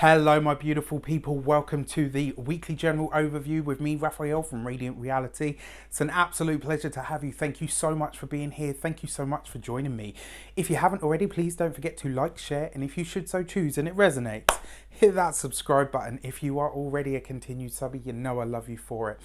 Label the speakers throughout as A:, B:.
A: Hello my beautiful people, welcome to the weekly general overview with me, Raphael from Reydiant Reality. It's an absolute pleasure to have you. Thank you so much for being here. Thank you so much for joining me. If you haven't already, please don't forget to like, share, and if you should so choose and it resonates, hit that subscribe button. If you are already a continued subby, you know I love you for it.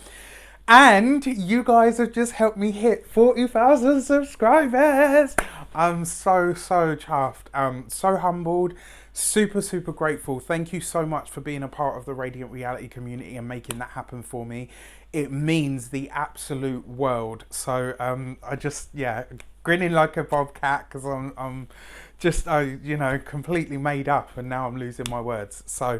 A: And you guys have just helped me hit 40,000 subscribers. I'm so chuffed. I'm so humbled. Super grateful. Thank you so much for being a part of the Reydiant Reality community and making that happen for me. It means the absolute world. So I just, grinning like a bobcat because I'm just, completely made up and now I'm losing my words. So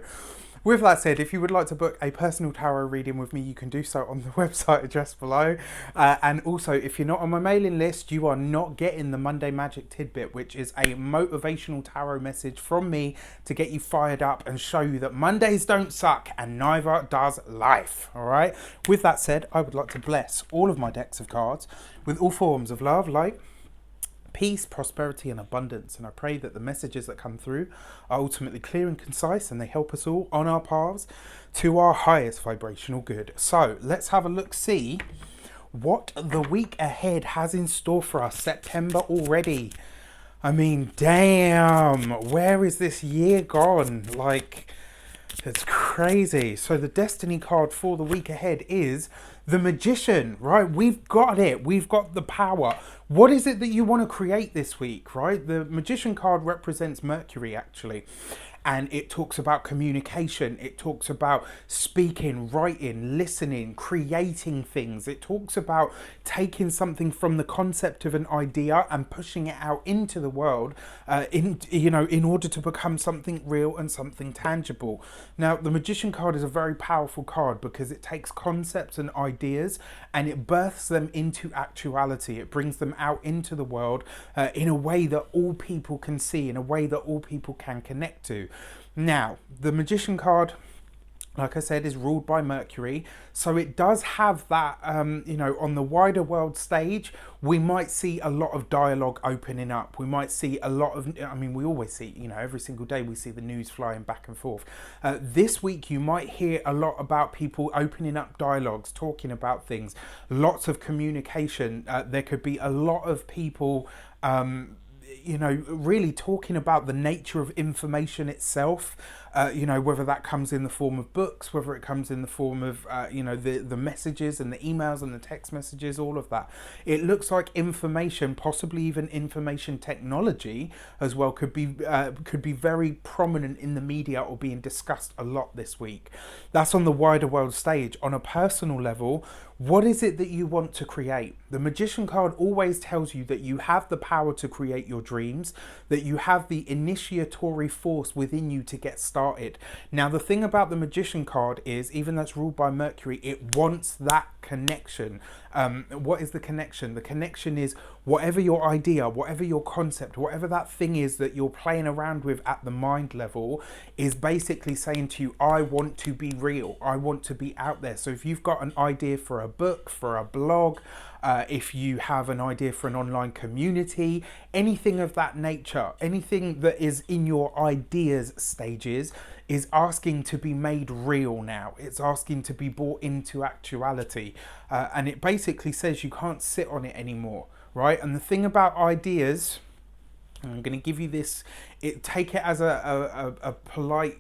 A: with that said, if you would like to book a personal tarot reading with me, you can do so on the website address below. And also, if you're not on my mailing list, you are not getting the Monday Magic Tidbit, which is a motivational tarot message from me to get you fired up and show you that Mondays don't suck and neither does life. All right. With that said, I would like to bless all of my decks of cards with all forms of love, light, peace, prosperity and abundance, and I pray that the messages that come through are ultimately clear and concise and they help us all on our paths to our highest vibrational good. So let's have a look, see what the week ahead has in store for us. September already. I mean, damn, where is this year gone? Like, it's crazy. So the destiny card for the week ahead is the Magician, right? We've got it. We've got the power. What is it that you want to create this week, right? The Magician card represents Mercury, actually. And it talks about communication. It talks about speaking, writing, listening, creating things. It talks about taking something from the concept of an idea and pushing it out into the world, in order to become something real and something tangible. Now, the Magician card is a very powerful card because it takes concepts and ideas and it births them into actuality. It brings them out into the world in a way that all people can see, in a way that all people can connect to. Now, the Magician card, like I said, is ruled by Mercury. So it does have that, on the wider world stage, we might see a lot of dialogue opening up. We might see a lot of, we always see, every single day we see the news flying back and forth. This week, you might hear a lot about people opening up dialogues, talking about things, lots of communication. There could be a lot of people really talking about the nature of information itself, whether that comes in the form of books, whether it comes in the form of, the messages and the emails and the text messages, all of that. It looks like information, possibly even information technology as well, could be very prominent in the media or being discussed a lot this week. That's on the wider world stage. On a personal level, what is it that you want to create? The Magician card always tells you that you have the power to create your dreams, that you have the initiatory force within you to get started. Now, the thing about the Magician card is, even though it's ruled by Mercury, it wants that connection. What is the connection? The connection is whatever your idea, whatever your concept, whatever that thing is that you're playing around with at the mind level is basically saying to you, I want to be real. I want to be out there. So if you've got an idea for a book, for a blog, if you have an idea for an online community, anything of that nature, anything that is in your ideas stages is asking to be made real now. It's asking to be brought into actuality. And it basically says you can't sit on it anymore, right? And the thing about ideas, I'm going to give you this, take it as a polite,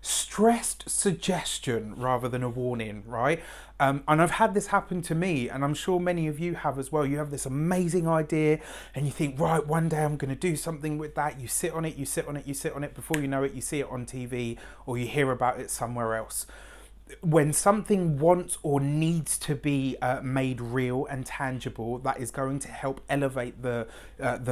A: stressed suggestion rather than a warning, right? And I've had this happen to me, and I'm sure many of you have as well. You have this amazing idea and you think, right, one day I'm going to do something with that. You sit on it, you sit on it, you sit on it. Before you know it, you see it on TV or you hear about it somewhere else. When something wants or needs to be made real and tangible, that is going to help elevate the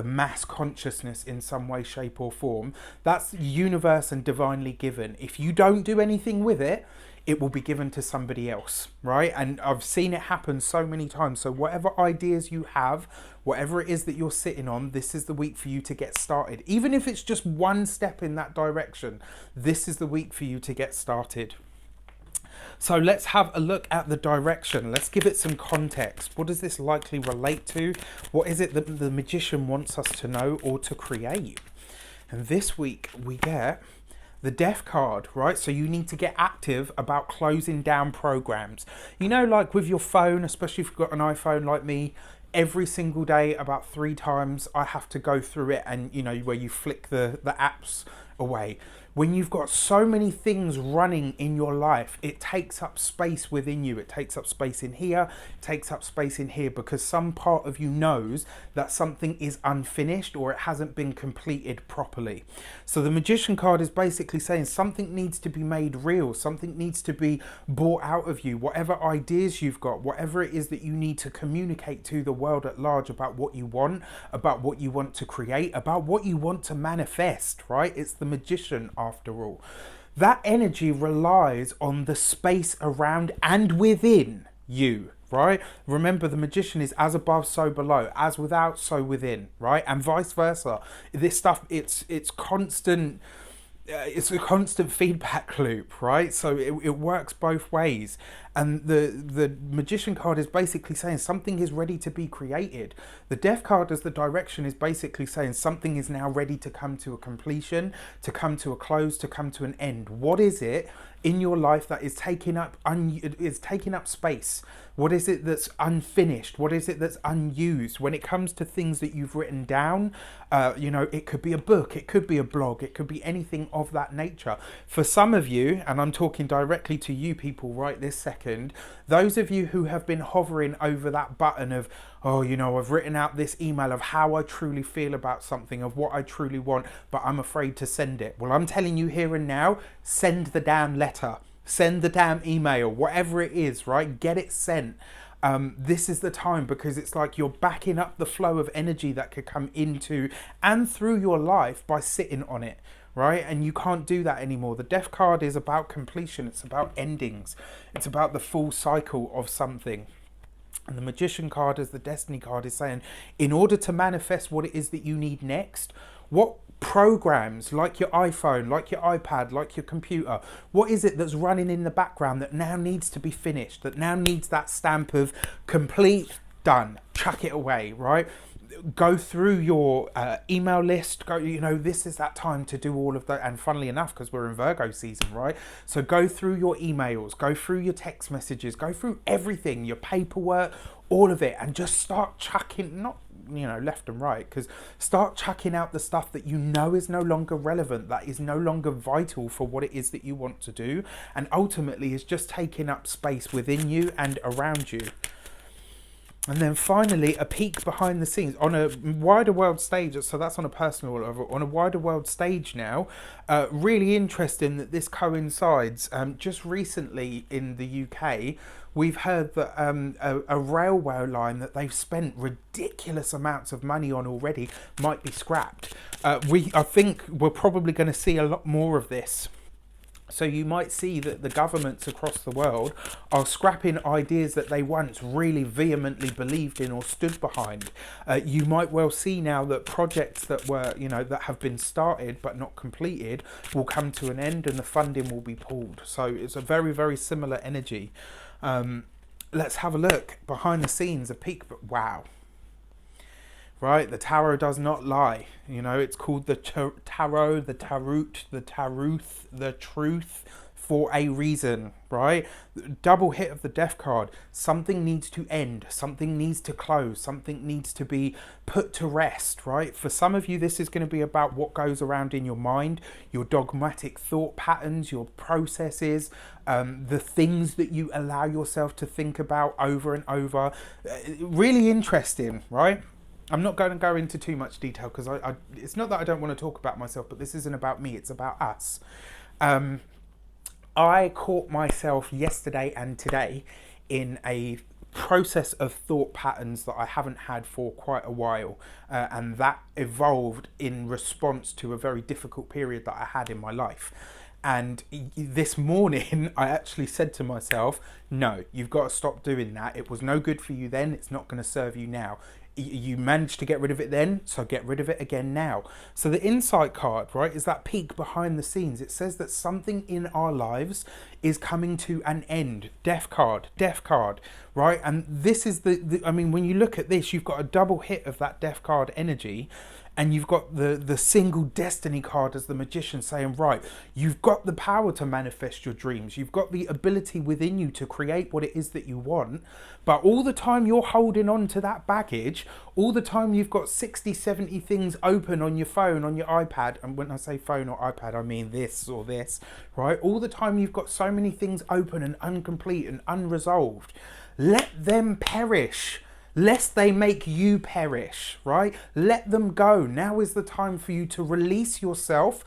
A: mass consciousness in some way, shape or form. That's universe and divinely given. If you don't do anything with it, it will be given to somebody else, right? And I've seen it happen so many times. So whatever ideas you have, whatever it is that you're sitting on, this is the week for you to get started. Even if it's just one step in that direction, this is the week for you to get started. So let's have a look at the direction. Let's give it some context. What does this likely relate to? What is it that the Magician wants us to know or to create? And this week we get the Death card, right? So you need to get active about closing down programs. You know, like with your phone, especially if you've got an iPhone like me, every single day about 3 times I have to go through it, and you know, where you flick the apps away. When you've got so many things running in your life, it takes up space within you. It takes up space in here, it takes up space in here, because some part of you knows that something is unfinished or it hasn't been completed properly. So the Magician card is basically saying something needs to be made real, something needs to be brought out of you, whatever ideas you've got, whatever it is that you need to communicate to the world at large about what you want to create, about what you want to manifest, right? It's the Magician after all. That energy relies on the space around and within you, right? Remember, the Magician is as above, so below, as without, so within, right? And vice versa. This stuff, it's constant. It's a constant feedback loop, right? So it works both ways. And the Magician card is basically saying something is ready to be created. The Death card as the direction is basically saying something is now ready to come to a completion, to come to a close, to come to an end. What is it in your life that is taking up space? What is it that's unfinished? What is it that's unused? When it comes to things that you've written down, you know, it could be a book, it could be a blog, it could be anything of that nature. For some of you, and I'm talking directly to you people right this second, those of you who have been hovering over that button of, oh, you know, I've written out this email of how I truly feel about something, of what I truly want, but I'm afraid to send it. Well, I'm telling you here and now, send the damn letter. Send the damn email, whatever it is, right? Get it sent. This is the time, because it's like you're backing up the flow of energy that could come into and through your life by sitting on it, right? And you can't do that anymore. The Death card is about completion. It's about endings. It's about the full cycle of something. And the Magician card as the Destiny card is saying, in order to manifest what it is that you need next, what programs, like your iPhone, like your iPad, like your computer, what is it that's running in the background that now needs to be finished, that now needs that stamp of complete, done, chuck it away, right? Go through your email list. Go, you know, this is that time to do all of that. And funnily enough, because we're in Virgo season, right? So go through your emails, go through your text messages, go through everything, your paperwork, all of it, and just start chucking, not, you know, left and right, because start chucking out the stuff that you know is no longer relevant, that is no longer vital for what it is that you want to do, and ultimately is just taking up space within you and around you. And then finally, a peek behind the scenes on a wider world stage. So that's on a personal level. On a wider world stage now, really interesting that this coincides. Just recently in the UK, we've heard that a railway line that they've spent ridiculous amounts of money on already might be scrapped. I think we're probably going to see a lot more of this. So you might see that the governments across the world are scrapping ideas that they once really vehemently believed in or stood behind. You might well see now that projects that were, you know, that have been started but not completed will come to an end, and the funding will be pulled. So it's a very, very similar energy. Let's have a look behind the scenes, a peek. But wow. Right, the tarot does not lie. You know, it's called the tarot, the tarot, the truth for a reason, right? Double hit of the Death card. Something needs to end. Something needs to close. Something needs to be put to rest, right? For some of you, this is going to be about what goes around in your mind, your dogmatic thought patterns, your processes, the things that you allow yourself to think about over and over. Really interesting, right? I'm not going to go into too much detail, because it's not that I don't want to talk about myself, but this isn't about me, it's about us. I caught myself yesterday and today in a process of thought patterns that I haven't had for quite a while, and that evolved in response to a very difficult period that I had in my life. And this morning, I actually said to myself, no, you've got to stop doing that. It was no good for you then. It's not going to serve you now. You managed to get rid of it then, so get rid of it again now. So the insight card, right, is that peek behind the scenes. It says that something in our lives is coming to an end. Death card, right? And this is I mean, when you look at this, you've got a double hit of that Death card energy. and you've got the single destiny card as the magician saying, right, you've got the power to manifest your dreams. You've got the ability within you to create what it is that you want. But all the time you're holding on to that baggage, all the time you've got 60, 70 things open on your phone, on your iPad. And when I say phone or iPad, I mean this or this, right? All the time you've got so many things open and incomplete and unresolved. Let them perish, lest they make you perish, right? Let them go. Now is the time for you to release yourself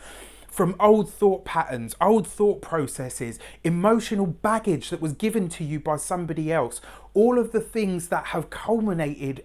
A: from old thought patterns, old thought processes, emotional baggage that was given to you by somebody else. All of the things that have culminated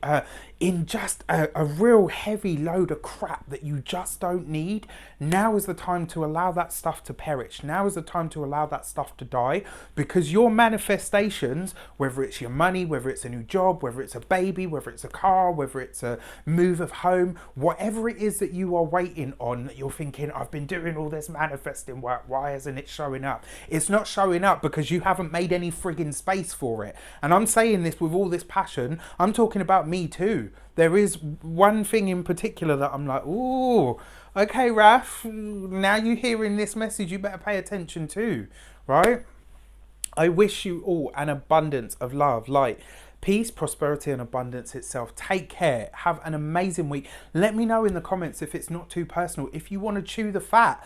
A: in just a real heavy load of crap that you just don't need. Now is the time to allow that stuff to perish. Now is the time to allow that stuff to die, because your manifestations, whether it's your money, whether it's a new job, whether it's a baby, whether it's a car, whether it's a move of home, whatever it is that you are waiting on, that you're thinking, I've been doing all this manifesting work, why isn't it showing up? It's not showing up because you haven't made any frigging space for it. And I'm saying this with all this passion. I'm talking about me too. There is one thing in particular that I'm like, ooh, okay, Raph, now you're hearing this message, you better pay attention to, right? I wish you all an abundance of love, light, peace, prosperity and abundance itself. Take care. Have an amazing week. Let me know in the comments if it's not too personal. If you want to chew the fat,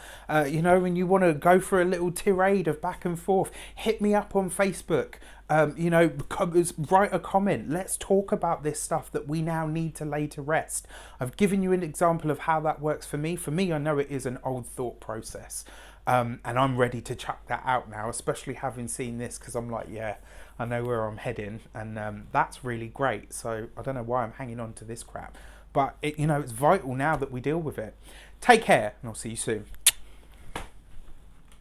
A: you know, and you want to go for a little tirade of back and forth, hit me up on Facebook. You know, write a comment. Let's talk about this stuff that we now need to lay to rest. I've given you an example of how that works for me. For me, I know it is an old thought process. And I'm ready to chuck that out now, especially having seen this, because I'm like, yeah, I know where I'm heading, and that's really great. So I don't know why I'm hanging on to this crap, but it, you know, it's vital now that we deal with it. Take care, and I'll see you soon.